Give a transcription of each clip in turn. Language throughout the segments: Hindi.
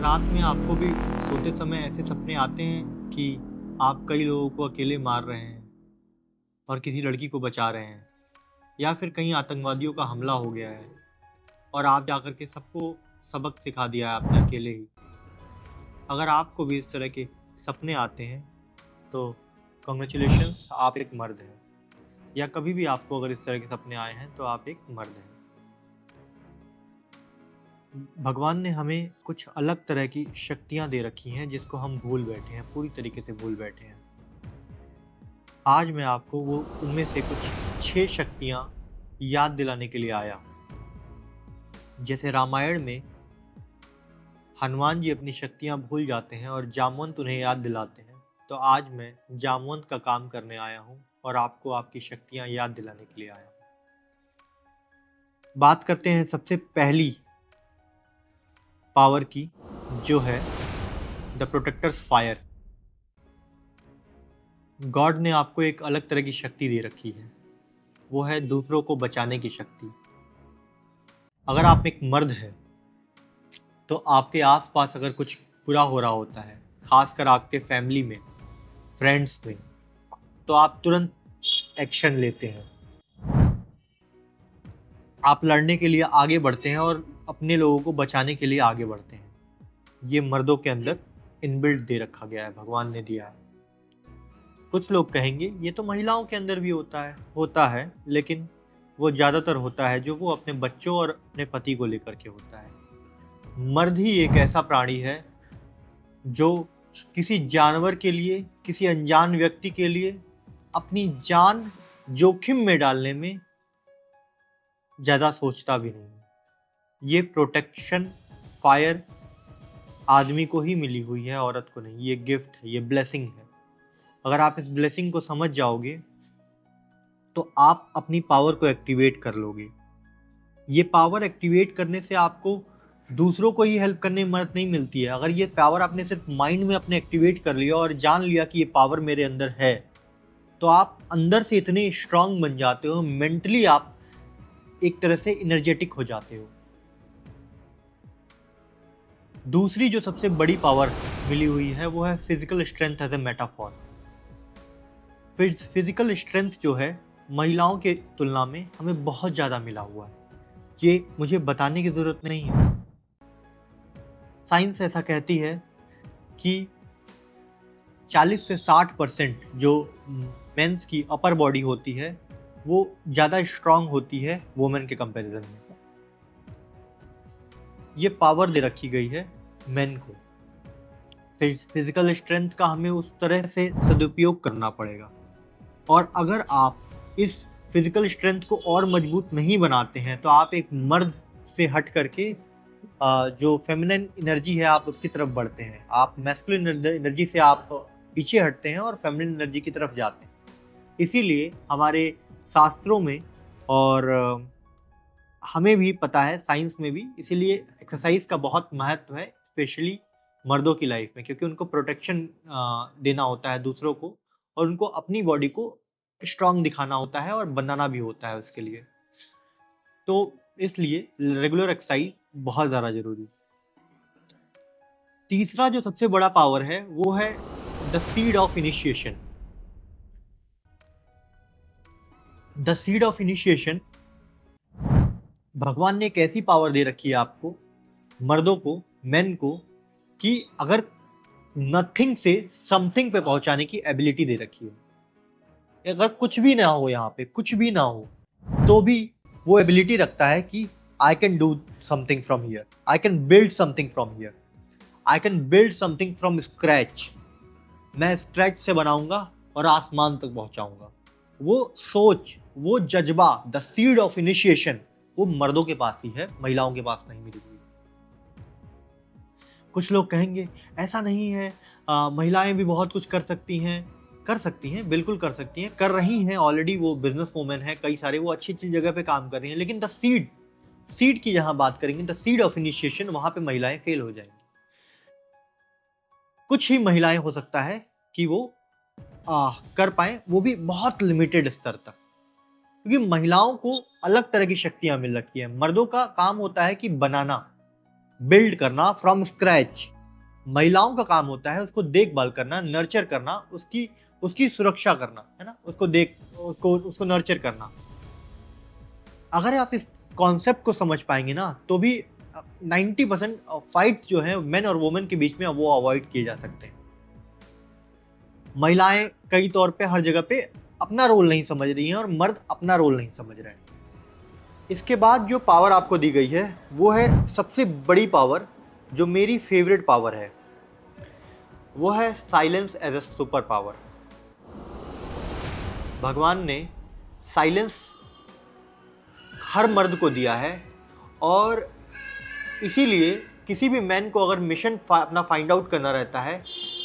रात में आपको भी सोते समय ऐसे सपने आते हैं कि आप कई लोगों को अकेले मार रहे हैं और किसी लड़की को बचा रहे हैं, या फिर कहीं आतंकवादियों का हमला हो गया है और आप जाकर के सबको सबक सिखा दिया है आपने अकेले ही। अगर आपको भी इस तरह के सपने आते हैं तो कॉन्ग्रेचुलेशंस, आप एक मर्द हैं। या कभी भी आपको अगर इस तरह के सपने आए हैं तो आप एक मर्द हैं। भगवान ने हमें कुछ अलग तरह की शक्तियां दे रखी हैं जिसको हम भूल बैठे हैं, पूरी तरीके से भूल बैठे हैं। आज मैं आपको वो उनमें से कुछ 6 शक्तियां याद दिलाने के लिए आया हूं। जैसे रामायण में हनुमान जी अपनी शक्तियां भूल जाते हैं और जामवंत उन्हें याद दिलाते हैं, तो आज मैं जामवंत का काम करने आया हूं और आपको आपकी शक्तियां याद दिलाने के लिए आया हूं। बात करते हैं सबसे पहली पावर की, जो है द प्रोटेक्टर्स फायर। गॉड ने आपको एक अलग तरह की शक्ति दे रखी है, वो है दूसरों को बचाने की शक्ति। अगर आप एक मर्द हैं तो आपके आसपास अगर कुछ बुरा हो रहा होता है, खासकर आपके फैमिली में, फ्रेंड्स में, तो आप तुरंत एक्शन लेते हैं। आप लड़ने के लिए आगे बढ़ते हैं और अपने लोगों को बचाने के लिए आगे बढ़ते हैं। ये मर्दों के अंदर इनबिल्ट दे रखा गया है, भगवान ने दिया है। कुछ लोग कहेंगे ये तो महिलाओं के अंदर भी होता है, लेकिन वो ज़्यादातर होता है जो वो अपने बच्चों और अपने पति को लेकर के होता है। मर्द ही एक ऐसा प्राणी है जो किसी जानवर के लिए, किसी अनजान व्यक्ति के लिए अपनी जान जोखिम में डालने में ज़्यादा सोचता भी नहीं। ये प्रोटेक्शन फायर आदमी को ही मिली हुई है, औरत को नहीं। ये गिफ्ट है, ये ब्लेसिंग है। अगर आप इस ब्लेसिंग को समझ जाओगे तो आप अपनी पावर को एक्टिवेट कर लोगे। ये पावर एक्टिवेट करने से आपको दूसरों को ही हेल्प करने में मदद नहीं मिलती है। अगर ये पावर आपने सिर्फ माइंड में अपने एक्टिवेट कर लिया और जान लिया कि ये पावर मेरे अंदर है, तो आप अंदर से इतने स्ट्रांग बन जाते हो, मेंटली आप एक तरह से एनर्जेटिक हो जाते हो। दूसरी जो सबसे बड़ी पावर मिली हुई है वो है physical strength as a metaphor. Physical strength जो है महिलाओं के तुलना में हमें बहुत ज़्यादा मिला हुआ है, ये मुझे बताने की ज़रूरत नहीं है। साइंस ऐसा कहती है कि 40 से 60% जो मेंस की अपर बॉडी होती है वो ज़्यादा स्ट्रांग होती है वुमेन के कंपैरिजन में। ये पावर दे रखी गई है मेन को। फिजिकल स्ट्रेंथ का हमें उस तरह से सदुपयोग करना पड़ेगा। और अगर आप इस फिजिकल स्ट्रेंथ को और मजबूत नहीं बनाते हैं तो आप एक मर्द से हट करके जो फेमिनिन एनर्जी है आप उसकी तरफ बढ़ते हैं। आप मैस्कुलिन एनर्जी से आप पीछे हटते हैं और फेमिनिन एनर्जी की तरफ जाते हैं। इसीलिए हमारे शास्त्रों में और हमें भी पता है, साइंस में भी, इसीलिए एक्सरसाइज का बहुत महत्व है, स्पेशली मर्दों की लाइफ में, क्योंकि उनको प्रोटेक्शन देना होता है दूसरों को, और उनको अपनी बॉडी को स्ट्रांग दिखाना होता है और बनाना भी होता है उसके लिए। तो इसलिए रेगुलर एक्सरसाइज बहुत ज़्यादा जरूरी। तीसरा जो सबसे बड़ा पावर है वो है the seed of initiation. The seed of initiation, भगवान ने एक ऐसी पावर दे रखी है आपको, मर्दों को, मेन को, कि अगर नथिंग से समथिंग पे पहुंचाने की एबिलिटी दे रखी है। अगर कुछ भी ना हो, यहाँ पे कुछ भी ना हो, तो भी वो एबिलिटी रखता है कि I can do something from here, I can build something from here, I can build something from scratch. मैं स्क्रैच से बनाऊंगा और आसमान तक पहुंचाऊंगा। वो सोच, वो जज्बा, द सीड ऑफ इनिशिएशन, वो मर्दों के पास ही है, महिलाओं के पास नहीं मिली हुई। कुछ लोग कहेंगे ऐसा नहीं है, महिलाएं भी बहुत कुछ कर सकती हैं, बिल्कुल कर सकती हैं, कर रही हैं ऑलरेडी। वो बिजनेस वूमेन है, कई सारे, वो अच्छी अच्छी जगह पे काम कर रही हैं, लेकिन द सीड की जहां बात करेंगे, द सीड ऑफ इनिशिएशन, वहां पे महिलाएं फेल हो जाएंगी। कुछ ही महिलाएं हो सकता है कि वो कर पाए, वो भी बहुत लिमिटेड स्तर तक, क्योंकि महिलाओं को अलग तरह की शक्तियां मिल रखी है। मर्दों का काम होता है कि बनाना, बिल्ड करना फ्रॉम स्क्रैच, महिलाओं का काम होता है उसको देखभाल करना, नर्चर करना, उसकी उसकी सुरक्षा करना, है ना, उसको नर्चर करना। अगर आप इस कॉन्सेप्ट को समझ पाएंगे ना, तो भी 90% फाइट जो है मेन और वुमेन के बीच में वो अवॉइड किए जा सकते हैं। महिलाएं कई तौर पे हर जगह पे अपना रोल नहीं समझ रही हैं और मर्द अपना रोल नहीं समझ रहे हैं। इसके बाद जो पावर आपको दी गई है वो है सबसे बड़ी पावर, जो मेरी फेवरेट पावर है, वो है silence as a super power. भगवान ने साइलेंस हर मर्द को दिया है, और इसीलिए किसी भी मैन को अगर मिशन अपना फाइंड आउट करना रहता है,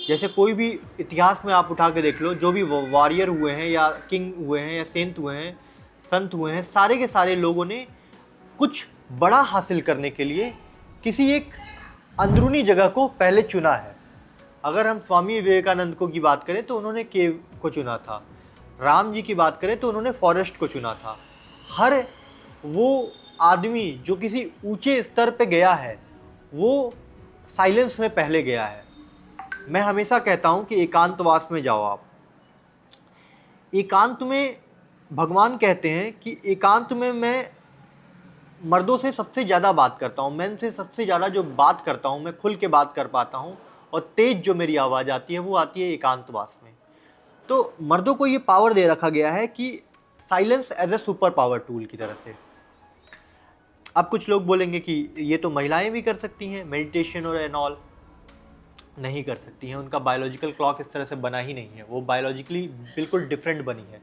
जैसे कोई भी इतिहास में आप उठा के देख लो, जो भी वॉरियर हुए हैं या किंग हुए हैं या सेंट हुए हैं, संत हुए हैं, सारे के सारे लोगों ने कुछ बड़ा हासिल करने के लिए किसी एक अंदरूनी जगह को पहले चुना है। अगर हम स्वामी विवेकानंद को की बात करें तो उन्होंने केव को चुना था, राम जी की बात करें तो उन्होंने फॉरेस्ट को चुना था। हर वो आदमी जो किसी ऊंचे स्तर पे गया है वो साइलेंस में पहले गया है। मैं हमेशा कहता हूं कि एकांतवास में जाओ आप। एकांत में भगवान कहते हैं कि एकांत में मैं मर्दों से सबसे ज़्यादा बात करता हूँ, मैन से सबसे ज़्यादा जो बात करता हूँ, मैं खुल के बात कर पाता हूँ, और तेज जो मेरी आवाज़ आती है वो आती है एकांतवास में। तो मर्दों को ये पावर दे रखा गया है कि silence as a super power tool की तरह से। अब कुछ लोग बोलेंगे कि ये तो महिलाएं भी कर सकती हैं, मेडिटेशन और एंड ऑल। नहीं कर सकती हैं, उनका बायोलॉजिकल क्लॉक इस तरह से बना ही नहीं है, वो बायोलॉजिकली बिल्कुल डिफरेंट बनी है।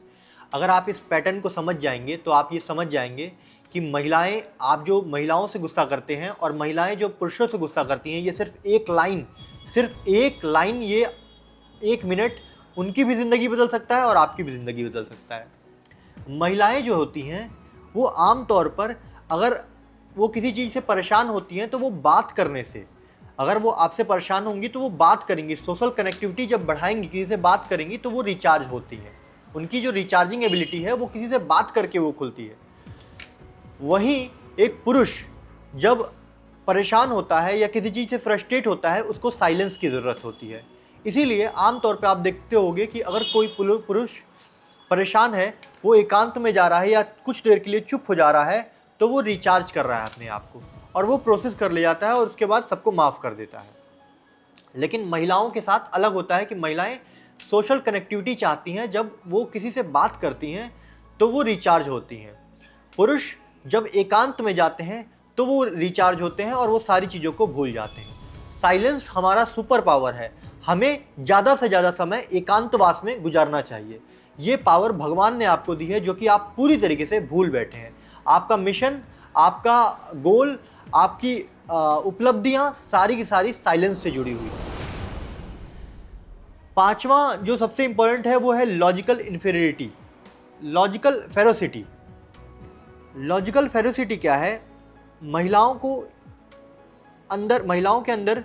अगर आप इस पैटर्न को समझ जाएंगे तो आप ये समझ जाएंगे कि महिलाएं, आप जो महिलाओं से गुस्सा करते हैं और महिलाएं जो पुरुषों से गुस्सा करती हैं, ये सिर्फ एक लाइन, ये 1 मिनट उनकी भी ज़िंदगी बदल सकता है और आपकी भी ज़िंदगी बदल सकता है। महिलाएं जो होती हैं वो आम तौर पर, अगर वो किसी चीज़ से परेशान होती हैं तो वो बात करने से, अगर वो आपसे परेशान होंगी तो वो बात करेंगी, सोशल कनेक्टिविटी जब बढ़ाएंगी, किसी से बात करेंगी तो वो रिचार्ज होती है। उनकी जो रिचार्जिंग एबिलिटी है वो किसी से बात करके वो खुलती है। वहीं एक पुरुष जब परेशान होता है या किसी चीज़ से फ्रस्ट्रेट होता है, उसको साइलेंस की ज़रूरत होती है। इसीलिए आमतौर पे आप देखते होंगे कि अगर कोई पुरुष परेशान है, वो एकांत में जा रहा है या कुछ देर के लिए चुप हो जा रहा है, तो वो रिचार्ज कर रहा है अपने आप को, और वो प्रोसेस कर ले जाता है और उसके बाद सबको माफ़ कर देता है। लेकिन महिलाओं के साथ अलग होता है कि महिलाएं सोशल कनेक्टिविटी चाहती हैं, जब वो किसी से बात करती हैं तो वो रिचार्ज होती हैं। पुरुष जब एकांत में जाते हैं तो वो रिचार्ज होते हैं और वो सारी चीज़ों को भूल जाते हैं। साइलेंस हमारा सुपर पावर है, हमें ज़्यादा से ज़्यादा समय एकांतवास में गुजारना चाहिए। ये पावर भगवान ने आपको दी है, जो कि आप पूरी तरीके से भूल बैठे हैं। आपका मिशन, आपका गोल, आपकी उपलब्धियां सारी की सारी साइलेंस से जुड़ी हुई हैं। पांचवा जो सबसे इंपॉर्टेंट है वो है logical inferiority, logical ferocity. Logical ferocity क्या है? महिलाओं के अंदर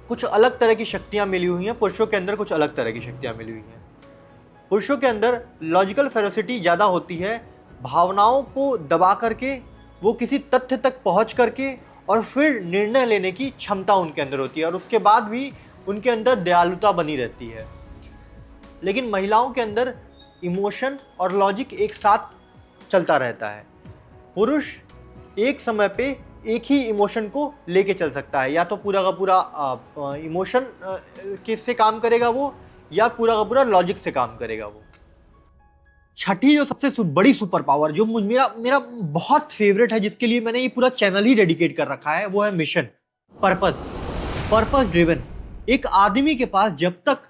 कुछ अलग तरह की शक्तियां मिली हुई हैं, पुरुषों के अंदर कुछ अलग तरह की शक्तियां मिली हुई हैं। पुरुषों के अंदर लॉजिकल फेरोसिटी ज़्यादा होती है, भावनाओं को दबा करके वो किसी तथ्य तक पहुंच करके और फिर निर्णय लेने की क्षमता उनके अंदर होती है, और उसके बाद भी उनके अंदर दयालुता बनी रहती है। लेकिन महिलाओं के अंदर इमोशन और लॉजिक एक साथ चलता रहता है। पुरुष एक समय पे एक ही इमोशन को लेके चल सकता है, या तो पूरा का पूरा इमोशन से काम करेगा वो, या पूरा का पूरा लॉजिक से काम करेगा वो। छठी जो सबसे बड़ी सुपर पावर, जो मेरा बहुत फेवरेट है, जिसके लिए मैंने ये पूरा चैनल ही डेडिकेट कर रखा है, वो है मिशन, पर्पस ड्रिवन। एक आदमी के पास जब तक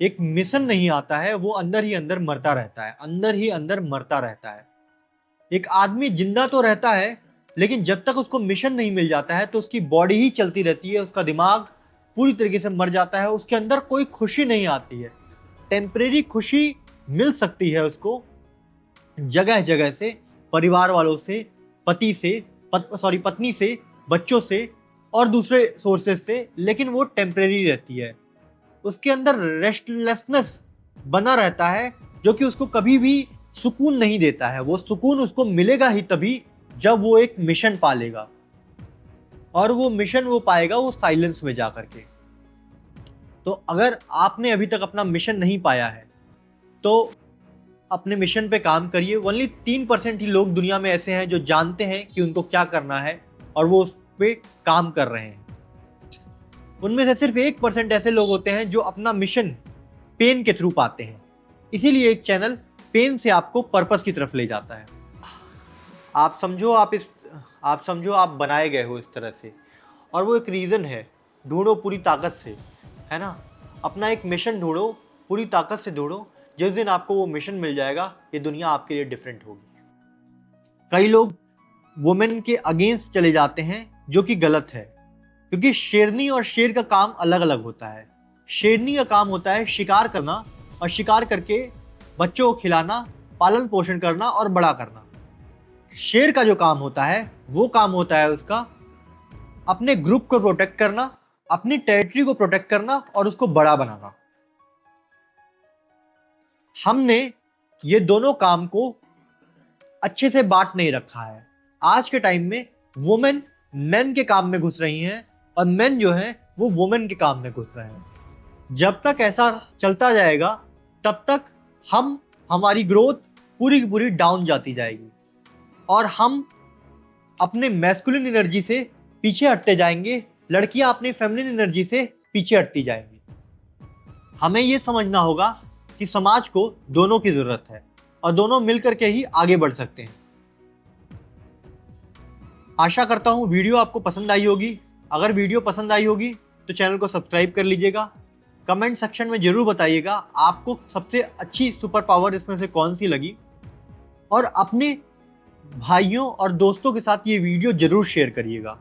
एक मिशन नहीं आता है, वो अंदर ही अंदर मरता रहता है। एक आदमी जिंदा तो रहता है, लेकिन जब तक उसको मिशन नहीं मिल जाता है तो उसकी बॉडी ही चलती रहती है, उसका दिमाग पूरी तरीके से मर जाता है, उसके अंदर कोई खुशी नहीं आती है। टेम्परेरी खुशी मिल सकती है उसको जगह जगह से, परिवार वालों से, पति से, पत्नी से, बच्चों से और दूसरे सोर्सेज से, लेकिन वो टेम्परेरी रहती है। उसके अंदर रेस्टलेसनेस बना रहता है, जो कि उसको कभी भी सुकून नहीं देता है। वो सुकून उसको मिलेगा ही तभी जब वो एक मिशन पालेगा। और वो मिशन वो पाएगा वो साइलेंस में जा करके। तो अगर आपने अभी तक अपना मिशन नहीं पाया है तो अपने मिशन पे काम करिए। ओनली 3% ही लोग दुनिया में ऐसे हैं जो जानते हैं कि उनको क्या करना है और वो उस पे काम कर रहे हैं। उनमें से सिर्फ 1% ऐसे लोग होते हैं जो अपना मिशन पेन के थ्रू पाते हैं। इसीलिए एक चैनल पेन से आपको पर्पस की तरफ ले जाता है। आप समझो आप बनाए गए हो इस तरह से, और वो एक रीज़न है। ढूंढो पूरी ताकत से, है ना। अपना एक मिशन ढूंढो, पूरी ताकत से ढूंढो। जिस दिन आपको वो मिशन मिल जाएगा, ये दुनिया आपके लिए डिफरेंट होगी। कई लोग वुमेन के अगेंस्ट चले जाते हैं, जो कि गलत है, क्योंकि शेरनी और शेर का काम अलग अलग होता है। शेरनी का काम होता है शिकार करना, और शिकार करके बच्चों को खिलाना, पालन पोषण करना और बड़ा करना। शेर का जो काम होता है, वो काम होता है उसका अपने ग्रुप को प्रोटेक्ट करना, अपनी टेरिटरी को प्रोटेक्ट करना और उसको बड़ा बनाना। हमने ये दोनों काम को अच्छे से बांट नहीं रखा है। आज के टाइम में वुमेन मेन के काम में घुस रही हैं, और मेन जो है वो वुमेन के काम में घुस रहे हैं। जब तक ऐसा चलता जाएगा, तब तक हमारी ग्रोथ पूरी की पूरी डाउन जाती जाएगी, और हम अपने मैस्कुलिन एनर्जी से पीछे हटते जाएंगे। लड़कियां अपनी फेमिनिन एनर्जी से पीछे हटती जाएंगी। हमें ये समझना होगा कि समाज को दोनों की जरूरत है, और दोनों मिलकर के ही आगे बढ़ सकते हैं। आशा करता हूँ वीडियो आपको पसंद आई होगी। अगर वीडियो पसंद आई होगी तो चैनल को सब्सक्राइब कर लीजिएगा। कमेंट सेक्शन में जरूर बताइएगा आपको सबसे अच्छी सुपर पावर इसमें से कौन सी लगी, और अपने भाइयों और दोस्तों के साथ ये वीडियो जरूर शेयर करिएगा।